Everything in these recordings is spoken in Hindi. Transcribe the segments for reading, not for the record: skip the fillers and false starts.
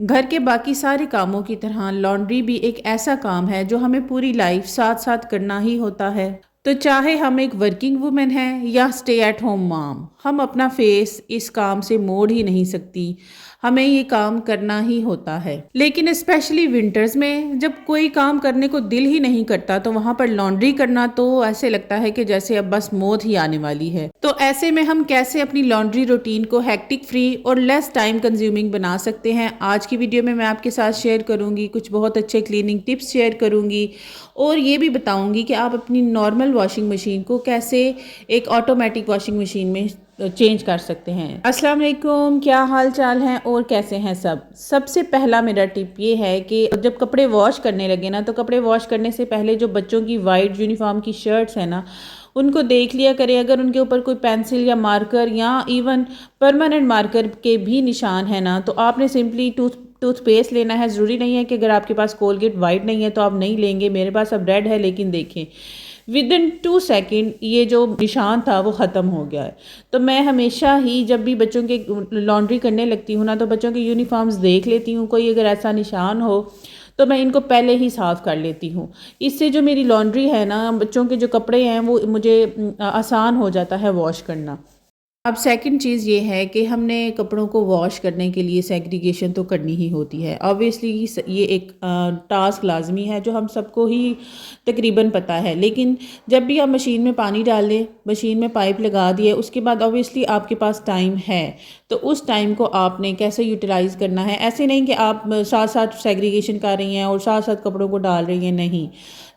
घर के बाकी सारे कामों की तरह लॉन्ड्री भी एक ऐसा काम है जो हमें पूरी लाइफ साथ साथ करना ही होता है। तो चाहे हम एक वर्किंग वुमेन हैं या स्टे एट होम मॉम, हम अपना फेस इस काम से मोड़ ही नहीं सकती। हमें ये काम करना ही होता है। लेकिन स्पेशली विंटर्स में जब कोई काम करने को दिल ही नहीं करता तो वहां पर लॉन्ड्री करना तो ऐसे लगता है कि जैसे अब बस मौत ही आने वाली है। तो ऐसे में हम कैसे अपनी लॉन्ड्री रूटीन को हेक्टिक फ्री और लेस टाइम कंज्यूमिंग बना सकते हैं, आज की वीडियो में मैं आपके साथ शेयर करूंगी। कुछ बहुत अच्छे क्लीनिंग टिप्स शेयर करूंगी और ये भी बताऊंगी कि आप अपनी नॉर्मल वॉशिंग मशीन को कैसे एक ऑटोमेटिक वॉशिंग मशीन में चेंज कर सकते हैं। अस्सलाम वालेकुम, क्या हाल चाल है और कैसे हैं सब। सबसे पहला मेरा टिप ये है कि जब कपड़े वॉश करने लगे ना, तो कपड़े वॉश करने से पहले जो बच्चों की वाइट यूनिफॉर्म की शर्ट्स है ना, उनको देख लिया करें। अगर उनके ऊपर कोई पेंसिल या मार्कर या इवन परमानेंट मार्कर के भी निशान है ना, तो आपने सिंपली टूथपेस्ट लेना है। ज़रूरी नहीं है कि अगर आपके पास कोलगेट वाइट नहीं है तो आप नहीं लेंगे। मेरे पास अब रेड है, लेकिन देखें विद इन 2 सेकेंड ये जो निशान था वो ख़त्म हो गया है। तो मैं हमेशा ही जब भी बच्चों के लॉन्ड्री करने लगती हूँ ना, तो बच्चों के यूनिफॉर्म्स देख लेती हूँ। कोई अगर ऐसा निशान हो तो मैं इनको पहले ही साफ़ कर लेती हूँ। इससे जो मेरी लॉन्ड्री है ना, बच्चों के जो कपड़े हैं वो मुझे आसान हो जाता है वॉश करना। अब सेकंड चीज़ ये है कि हमने कपड़ों को वॉश करने के लिए सेग्रीगेशन तो करनी ही होती है। ऑब्वियसली ये एक टास्क लाजमी है जो हम सबको ही तकरीबन पता है। लेकिन जब भी आप मशीन में पानी डाल दें, मशीन में पाइप लगा दिए, उसके बाद ऑब्वियसली आपके पास टाइम है, तो उस टाइम को आपने कैसे यूटिलाइज़ करना है। ऐसे नहीं कि आप साथ साथ सेग्रीगेशन कर रही हैं और साथ साथ कपड़ों को डाल रही हैं, नहीं।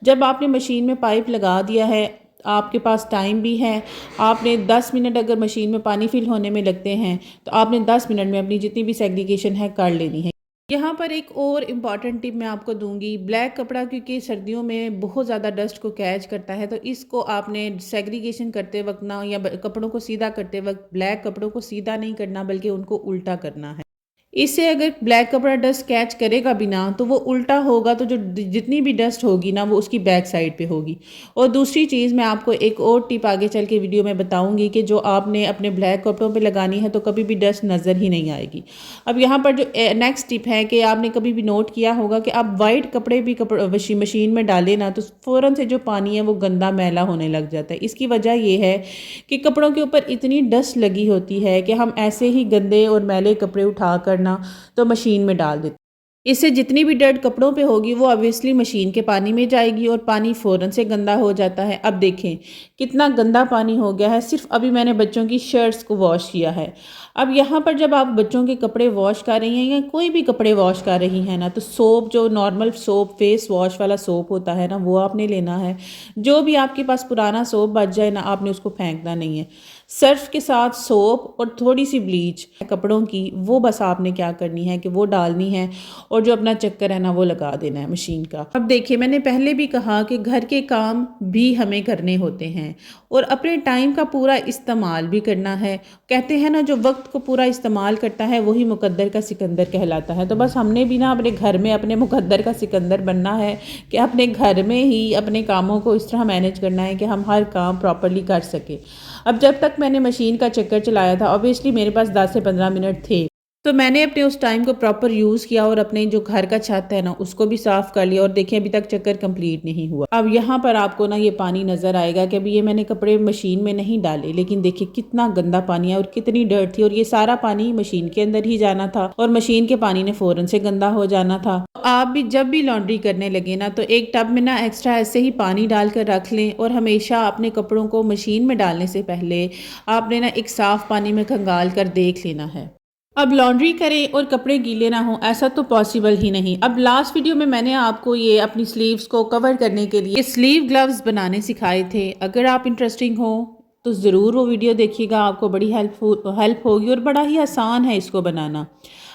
जब आपने मशीन में पाइप लगा दिया है, आपके पास टाइम भी है, आपने 10 मिनट अगर मशीन में पानी फिल होने में लगते हैं तो आपने 10 मिनट में अपनी जितनी भी सेग्रीगेशन है कर लेनी है। यहाँ पर एक और इम्पॉर्टेंट टिप मैं आपको दूंगी। ब्लैक कपड़ा क्योंकि सर्दियों में बहुत ज़्यादा डस्ट को कैच करता है, तो इसको आपने सेग्रीगेशन करते वक्त ना, या कपड़ों को सीधा करते वक्त ब्लैक कपड़ों को सीधा नहीं करना बल्कि उनको उल्टा करना है। इससे अगर ब्लैक कपड़ा डस्ट कैच करेगा भी ना तो वो उल्टा होगा, तो जो जितनी भी डस्ट होगी ना वो उसकी बैक साइड पे होगी। और दूसरी चीज़ मैं आपको एक और टिप आगे चल के वीडियो में बताऊंगी कि जो आपने अपने ब्लैक कपड़ों पे लगानी है तो कभी भी डस्ट नज़र ही नहीं आएगी। अब यहाँ पर जो नेक्स्ट टिप है कि आपने कभी भी नोट किया होगा कि आप वाइट कपड़े भी वॉशिंग मशीन में डालें ना, तो फ़ौरन से जो पानी है वो गंदा मैला होने लग जाता है। इसकी वजह ये है कि कपड़ों के ऊपर इतनी डस्ट लगी होती है कि हम ऐसे ही गंदे और मैले कपड़े उठा कर ना तो मशीन में डाल देते। इससे जितनी भी डर्ट कपड़ों पे होगी वो ऑब्वियसली मशीन के पानी में जाएगी और पानी फ़ौरन से गंदा हो जाता है। अब देखें कितना गंदा पानी हो गया है, सिर्फ अभी मैंने बच्चों की शर्ट्स को वॉश किया है। अब यहाँ पर जब आप बच्चों के कपड़े वॉश कर रही हैं या कोई भी कपड़े वॉश कर रही हैं ना, तो सोप, जो नॉर्मल सोप फेस वॉश वाला सोप होता है ना, वो आपने लेना है। जो भी आपके पास पुराना सोप बच जाए ना, आपने उसको फेंकना नहीं है। सर्फ के साथ सोप और थोड़ी सी ब्लीच कपड़ों की, वो बस आपने क्या करनी है कि वो डालनी है और जो अपना चक्कर है ना वो लगा देना है मशीन का। अब देखिए, मैंने पहले भी कहा कि घर के काम भी हमें करने होते हैं और अपने टाइम का पूरा इस्तेमाल भी करना है। कहते हैं ना, जो वक्त को पूरा इस्तेमाल करता है वही मुकद्दर का सिकंदर कहलाता है। तो बस हमने भी ना अपने घर में अपने मुकद्दर का सिकंदर बनना है कि अपने घर में ही अपने कामों को इस तरह मैनेज करना है कि हम हर काम प्रॉपरली कर सकें। अब जब तक मैंने मशीन का चक्कर चलाया था, ऑब्वियसली मेरे पास 10 से 15 मिनट थे, तो मैंने अपने उस टाइम को प्रॉपर यूज़ किया और अपने जो घर का छत है ना उसको भी साफ़ कर लिया। और देखिए अभी तक चक्कर कंप्लीट नहीं हुआ। अब यहाँ पर आपको ना ये पानी नज़र आएगा कि अभी ये मैंने कपड़े मशीन में नहीं डाले, लेकिन देखिए कितना गंदा पानी है और कितनी डर्ट थी, और ये सारा पानी मशीन के अंदर ही जाना था और मशीन के पानी ने फ़ौरन से गंदा हो जाना था। आप भी जब भी लॉन्ड्री करने लगे ना, तो एक टब में ना एक्स्ट्रा ऐसे ही पानी डाल कर रख लें और हमेशा अपने कपड़ों को मशीन में डालने से पहले आपने ना एक साफ़ पानी में खंगाल कर देख लेना है। अब लॉन्ड्री करें और कपड़े गीले ना हो, ऐसा तो पॉसिबल ही नहीं। अब लास्ट वीडियो में मैंने आपको ये अपनी स्लीव्स को कवर करने के लिए स्लीव ग्लव्स बनाने सिखाए थे। अगर आप इंटरेस्टिंग हो तो ज़रूर वो वीडियो देखिएगा, आपको बड़ी हेल्प होगी और बड़ा ही आसान है इसको बनाना।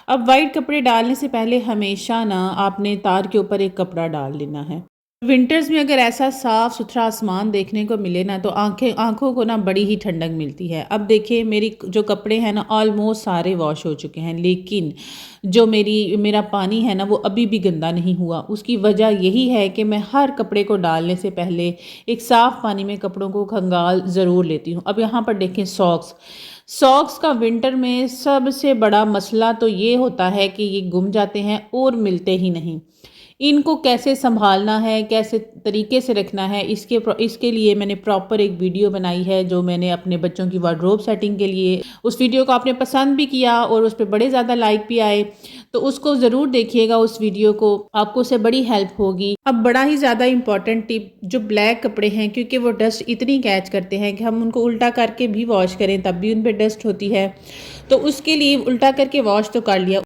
अब वाइट कपड़े डालने से पहले हमेशा ना आपने तार के ऊपर एक कपड़ा डाल लेना है। विंटर्स में अगर ऐसा साफ सुथरा आसमान देखने को मिले ना तो आंखों को ना बड़ी ही ठंडक मिलती है। अब देखिए मेरी जो कपड़े हैं ना ऑलमोस्ट सारे वॉश हो चुके हैं, लेकिन जो मेरा पानी है ना वो अभी भी गंदा नहीं हुआ। उसकी वजह यही है कि मैं हर कपड़े को डालने से पहले एक साफ़ पानी में कपड़ों को खंगाल ज़रूर लेती हूँ। अब यहाँ पर देखें सॉक्स, सॉक्स का विंटर में सबसे बड़ा मसला तो ये होता है कि ये गुम जाते हैं और मिलते ही नहीं। इनको कैसे संभालना है, कैसे तरीके से रखना है, इसके लिए मैंने प्रॉपर एक वीडियो बनाई है जो मैंने अपने बच्चों की वार्डरोब सेटिंग के लिए। उस वीडियो को आपने पसंद भी किया और उस पर बड़े ज़्यादा लाइक भी आए, तो उसको ज़रूर देखिएगा। उस वीडियो को आपको उससे बड़ी हेल्प होगी। अब बड़ा ही ज़्यादा इंपॉर्टेंट टिप, जो ब्लैक कपड़े हैं क्योंकि वो डस्ट इतनी कैच करते हैं कि हम उनको उल्टा करके भी वॉश करें तब भी उन पर डस्ट होती है, तो उसके लिए उल्टा करके वॉश तो कर लिया।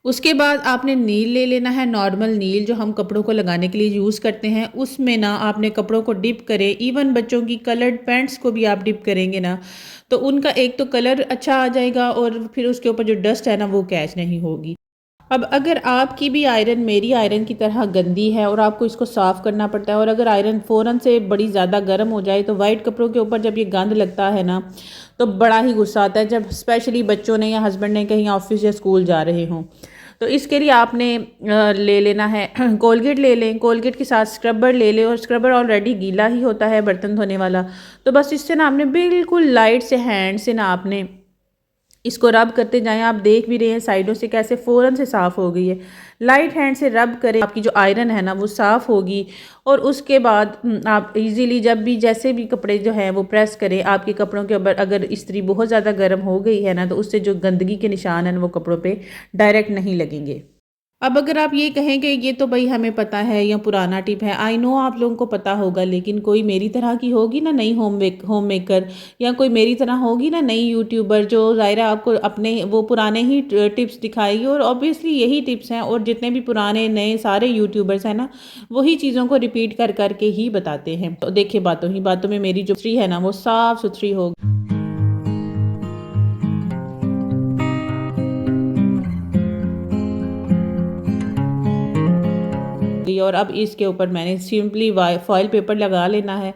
उसके बाद आपने नील ले लेना है, नॉर्मल नील जो हम कपड़ों को लगाने के लिए यूज़ करते हैं। उसमें ना आपने कपड़ों को डिप करें, इवन बच्चों की कलर्ड पैंट्स को भी आप डिप करेंगे ना तो उनका एक तो कलर अच्छा आ जाएगा और फिर उसके ऊपर जो डस्ट है ना वो कैच नहीं होगी। अब अगर आपकी भी आयरन मेरी आयरन की तरह गंदी है और आपको इसको साफ़ करना पड़ता है, और अगर आयरन फ़ौरन से बड़ी ज़्यादा गर्म हो जाए तो वाइट कपड़ों के ऊपर जब ये गंद लगता है ना तो बड़ा ही गुस्सा आता है, जब स्पेशली बच्चों ने या हस्बैंड ने कहीं ऑफिस या स्कूल जा रहे हों। तो इसके लिए आपने ले लेना है कोलगेट ले लें, कोलगेट के साथ स्क्रबर ले लें, और स्क्रबर ऑलरेडी गीला ही होता है बर्तन धोने वाला। तो बस इससे ना आपने बिल्कुल लाइट से हैंड से ना आपने इसको रब करते जाएं। आप देख भी रहे हैं साइडों से कैसे फ़ौरन से साफ़ हो गई है। लाइट हैंड से रब करें, आपकी जो आयरन है ना वो साफ़ होगी। और उसके बाद आप इजीली जब भी जैसे भी कपड़े जो हैं वो प्रेस करें, आपके कपड़ों के ऊपर अगर इस्त्री बहुत ज़्यादा गर्म हो गई है ना तो उससे जो गंदगी के निशान हैं वो कपड़ों पे डायरेक्ट नहीं लगेंगे। अब अगर आप ये कहें कि ये तो भाई हमें पता है या पुराना टिप है, आई नो आप लोगों को पता होगा, लेकिन कोई मेरी तरह की होगी ना नई होम मेकर, या कोई मेरी तरह होगी ना नई यूट्यूबर जो ज़ाहिर है आपको अपने वो पुराने ही टिप्स दिखाएगी। और ऑब्वियसली यही टिप्स हैं, और जितने भी पुराने नए सारे यूट्यूबर्स हैं ना वही चीज़ों को रिपीट कर करके ही बताते हैं। तो देखिए बातों ही बातों में मेरी जो स्त्री है ना वो साफ़ सुथरी होगी। और अब इसके ऊपर मैंने सिंपली फॉइल पेपर लगा लेना है।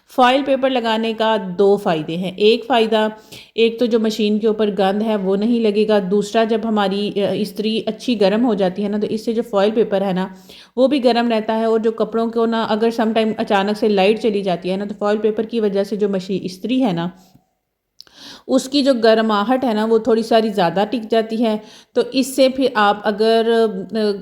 फॉइल पेपर लगाने का दो फ़ायदे हैं। एक फ़ायदा, एक तो जो मशीन के ऊपर गंद है वो नहीं लगेगा। दूसरा, जब हमारी इस्त्री अच्छी गर्म हो जाती है ना तो इससे जो फॉइल पेपर है ना वो भी गर्म रहता है। और जो कपड़ों को ना अगर सम टाइम अचानक से लाइट चली जाती है ना तो फॉइल पेपर की वजह से जो मशीन इस्त्री है ना उसकी जो गर्माहट है ना वो थोड़ी सारी ज़्यादा टिक जाती है। तो इससे फिर आप अगर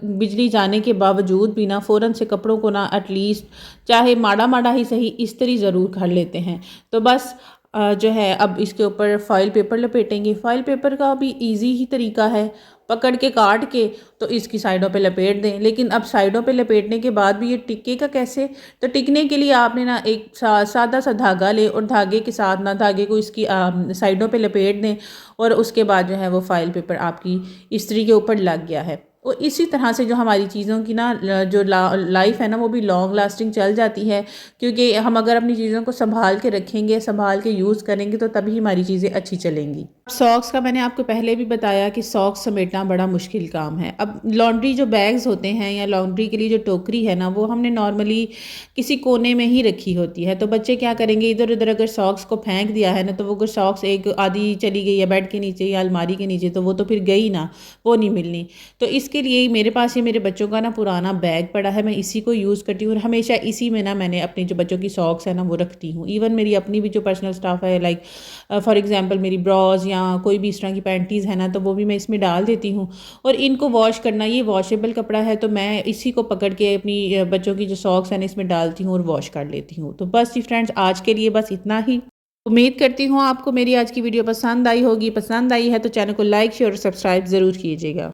बिजली जाने के बावजूद भी ना फ़ौरन से कपड़ों को ना एटलीस्ट चाहे माड़ा माड़ा ही सही इस्त्री ज़रूर कर लेते हैं। तो बस जो है अब इसके ऊपर फॉइल पेपर लपेटेंगे। फॉइल पेपर का भी इजी ही तरीका है, पकड़ के काट के तो इसकी साइडों पे लपेट दें। लेकिन अब साइडों पे लपेटने के बाद भी ये टिकेगा कैसे? तो टिकने के लिए आपने ना एक सादा सा धागा लें और धागे के साथ ना धागे को इसकी साइडों पे लपेट दें, और उसके बाद जो है वो फाइल पेपर आपकी इस्त्री के ऊपर लग गया है। और इसी तरह से जो हमारी चीज़ों की ना जो लाइफ है ना वो भी लॉन्ग लास्टिंग चल जाती है, क्योंकि हम अगर अपनी चीज़ों को संभाल के रखेंगे, संभाल के यूज़ करेंगे तो तभी हमारी चीज़ें अच्छी चलेंगी। सॉक्स का मैंने आपको पहले भी बताया कि सॉक्स समेटना बड़ा मुश्किल काम है। अब लॉन्ड्री जो बैग्स होते हैं या लॉन्ड्री के लिए जो टोकरी है ना वो हमने नॉर्मली किसी कोने में ही रखी होती है। तो बच्चे क्या करेंगे, इधर उधर अगर सॉक्स को फेंक दिया है ना तो वो अगर सॉक्स एक आधी चली गई है बेड के नीचे या अलमारी के नीचे तो वो तो फिर गई ना, वो नहीं मिलनी। तो इसके लिए मेरे पास ये मेरे बच्चों का ना पुराना बैग पड़ा है, मैं इसी को यूज़ करती हूँ और हमेशा इसी में ना मैंने अपने जो बच्चों की सॉक्स है ना वो रखती हूँ। इवन मेरी अपनी भी जो पर्सनल स्टाफ है, लाइक फॉर एग्जांपल मेरी ब्राज या कोई भी इस तरह की पैंटीज़ है ना तो वो भी मैं इसमें डाल देती हूँ। और इनको वॉश करना, ये वॉशेबल कपड़ा है तो मैं इसी को पकड़ के अपनी बच्चों की जो सॉक्स हैं इसमें डालती हूँ और वॉश कर लेती हूँ। तो बस जी फ्रेंड्स, आज के लिए बस इतना ही। उम्मीद करती हूँ आपको मेरी आज की वीडियो पसंद आई होगी। पसंद आई है तो चैनल को लाइक शेयर और सब्सक्राइब ज़रूर कीजिएगा।